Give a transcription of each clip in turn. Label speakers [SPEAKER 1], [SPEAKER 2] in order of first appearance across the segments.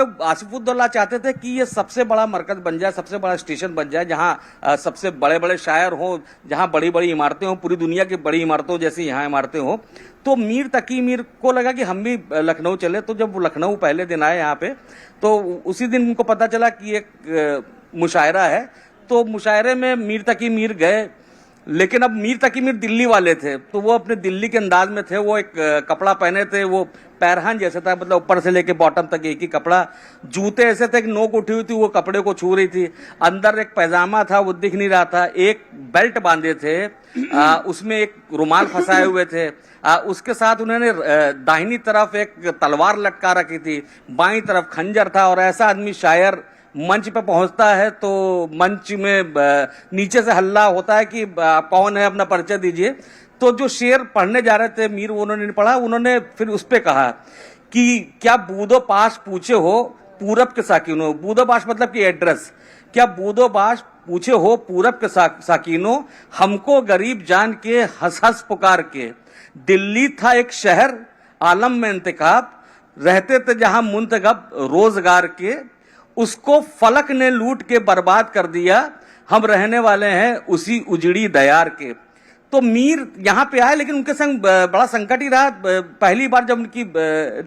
[SPEAKER 1] आसिफुद्दौला चाहते थे कि ये सबसे बड़ा मरकज बन जाए, सबसे बड़ा स्टेशन बन जाए, जहां सबसे बड़े बड़े शायर हों, जहां बड़ी बड़ी इमारतें हों, पूरी दुनिया की बड़ी इमारतों जैसी यहाँ इमारतें हों। तो मीर तकी मीर को लगा कि हम भी लखनऊ चले। तो जब वो लखनऊ पहले दिन आए यहाँ पे, तो उसी दिन उनको पता चला कि एक मुशायरा है। तो मुशायरे में मीर तकी मीर गए, लेकिन अब मीर तकी मीर दिल्ली वाले थे, तो वो अपने दिल्ली के अंदाज में थे। वो एक कपड़ा पहने थे, वो पैरहन जैसे था, मतलब ऊपर से लेके बॉटम तक एक ही कपड़ा। जूते ऐसे थे कि नोक उठी हुई थी, वो कपड़े को छू रही थी। अंदर एक पैजामा था, वो दिख नहीं रहा था। एक बेल्ट बांधे थे, उसमें एक रुमाल फंसाए हुए थे। उसके साथ उन्होंने दाहिनी तरफ एक तलवार लटका रखी थी, बाईं तरफ खंजर था। और ऐसा आदमी शायर मंच पे पहुंचता है तो मंच में नीचे से हल्ला होता है कि कौन है, अपना परिचय दीजिए। तो जो शेर पढ़ने जा रहे थे मीर, उन्होंने नहीं पढ़ा। उन्होंने फिर उस पे कहा कि क्या बूदो पास पूछे हो पूरब के साकिनों। बूदो पास मतलब कि एड्रेस। क्या बूदो पास पूछे हो पूरब के साकिनों, हमको गरीब जान के हंस हंस पुकार के। दिल्ली था एक शहर आलम में इंतखाब, रहते थे जहां मुंतखब रोजगार के। उसको फलक ने लूट के बर्बाद कर दिया, हम रहने वाले हैं उसी उजड़ी दयार के। तो मीर यहाँ पे आए, लेकिन उनके संग बड़ा संकट ही रहा। पहली बार जब उनकी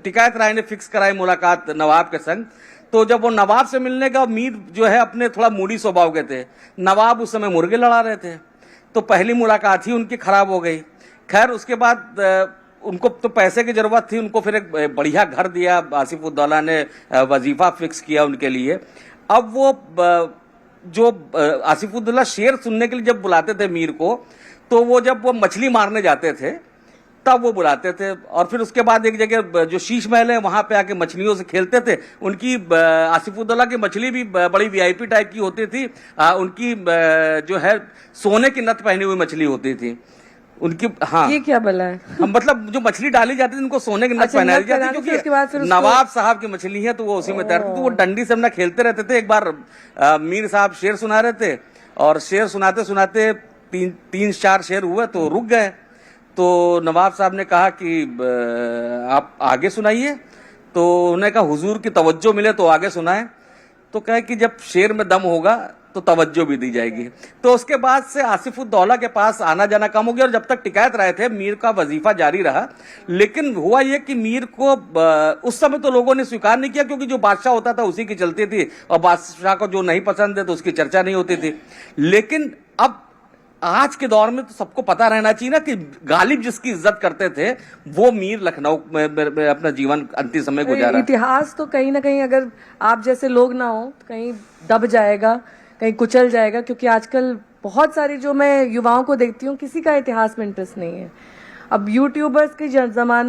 [SPEAKER 1] टिकायत राय ने फिक्स कराई मुलाकात नवाब के संग, तो जब वो नवाब से मिलने का, मीर जो है अपने थोड़ा मूडी स्वभाव के थे। नवाब उस समय मुर्गे लड़ा रहे थे, तो पहली मुलाकात ही उनकी खराब हो गई। खैर उसके बाद उनको तो पैसे की जरूरत थी, उनको फिर एक बढ़िया घर दिया आसिफुद्दौला ने, वजीफा फिक्स किया उनके लिए। अब वो जो आसिफुद्दौला शेर सुनने के लिए जब बुलाते थे मीर को, तो वो जब वो मछली मारने जाते थे तब वो बुलाते थे। और फिर उसके बाद एक जगह जो शीश महल है वहां पे आके मछलियों से खेलते थे। उनकी आसिफुद्दौला की मछली भी बड़ी वीआईपी टाइप की होती थी। उनकी जो है सोने की नथ पहनी हुई मछली होती थी उनकी। हाँ,
[SPEAKER 2] ये क्या भला है?
[SPEAKER 1] मतलब जो मछली डाली जाती थी उनको सोने की नथ पहनाई जाती थी, क्योंकि नवाब साहब की मछली है तो वो उसी में तैरती। तो वो डंडी से अपना खेलते रहते थे। एक बार मीर साहब शेर सुना रहे थे, और शेर सुनाते सुनाते तीन चार शेर हुए तो रुक गए। तो नवाब साहब ने कहा कि आप आगे सुनाइए। तो उन्होंने कहा हुजूर की तवज्जो मिले तो आगे सुनाए। तो कहे कि जब शेर में दम होगा तो तवज्जो भी दी जाएगी। तो उसके बाद से आसिफुद्दौला के पास आना जाना कम हो गया। और जब तक टिकायत रहे थे मीर का वजीफा जारी रहा। लेकिन हुआ यह कि मीर को उस समय तो लोगों ने स्वीकार नहीं किया, क्योंकि जो बादशाह होता था उसी की चलती थी, और बादशाह को जो नहीं पसंद है तो उसकी चर्चा नहीं होती थी। लेकिन अब आज के दौर में तो सबको पता रहना चाहिए ना कि गालिब जिसकी इज्जत करते थे वो मीर लखनऊ में अपना जीवन अंतिम समय गुजारा।
[SPEAKER 2] इतिहास तो कहीं ना कहीं अगर आप जैसे लोग ना हो तो कहीं दब जाएगा, कहीं कुचल जाएगा। क्योंकि आजकल बहुत सारी जो मैं युवाओं को देखती हूँ, किसी का इतिहास में इंटरेस्ट नहीं है। अब यूट्यूबर्स की जमाना